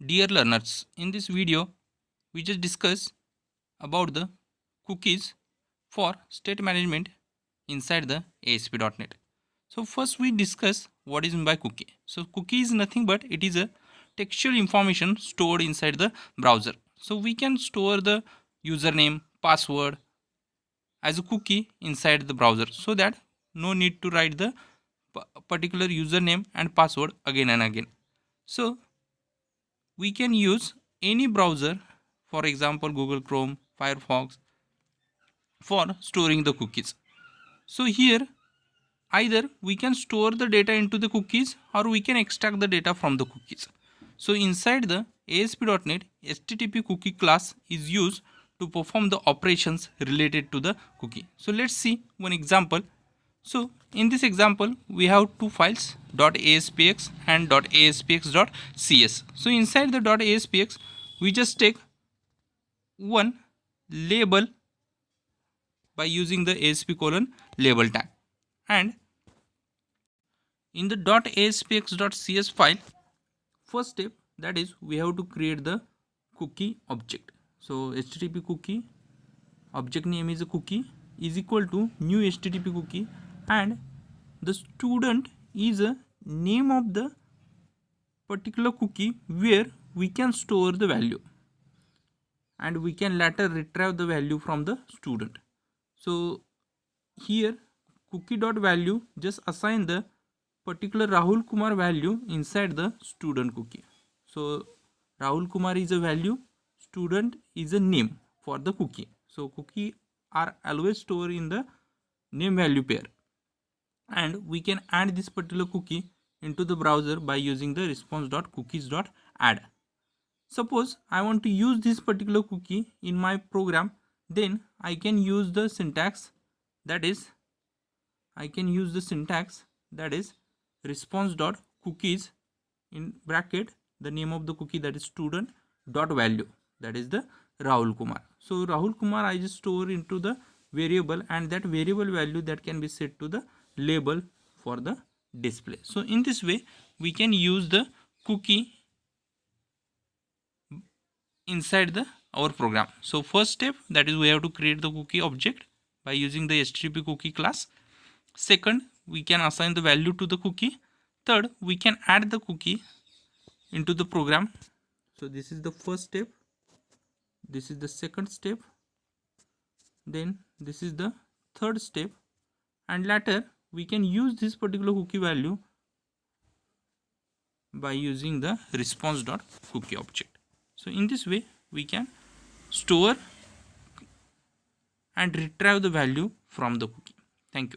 Dear learners, in this video, we just discuss about the cookies for state management inside the ASP.NET. So first we discuss what is meant by cookie. So cookie is nothing but it is a textual information stored inside the browser. So we can store the username, password as a cookie inside the browser so that no need to write the particular username and password again and again. So we can use any browser, for example Google Chrome, Firefox, for storing the cookies. So here either we can store the data into the cookies or we can extract the data from the cookies. So inside the ASP.NET, HTTP cookie class is used to perform the operations related to the cookie. So let's see one example. So in this example we have two files .aspx and .aspx.cs. So inside the .aspx we just take one label by using the ASP colon label tag, and in the .aspx.cs file, first step, that is we have to create the cookie object. So HTTP cookie object name is a cookie is equal to new HTTP cookie, and the student is a name of the particular cookie where we can store the value, and we can later retrieve the value from the student. So here cookie dot value just assign the particular Rahul Kumar value inside the student cookie. So Rahul Kumar is a value, student is a name for the cookie. So cookie are always stored in the name value pair, and we can add this particular cookie into the browser by using the response.cookies.add. Suppose I want to use this particular cookie in my program, then I can use the syntax, that is response.cookies in bracket the name of the cookie, that is student dot value, that is the Rahul Kumar. So Rahul Kumar I just store into the variable, and that variable value that can be set to the label for the display. So in this way we can use the cookie inside our program. So first step, that is we have to create the cookie object by using the HTTP cookie class. Second, we can assign the value to the cookie. Third, we can add the cookie into the program. So this is the first step, this is the second step, then this is the third step, and later we can use this particular cookie value by using the response.cookie object. So in this way we can store and retrieve the value from the cookie. Thank you.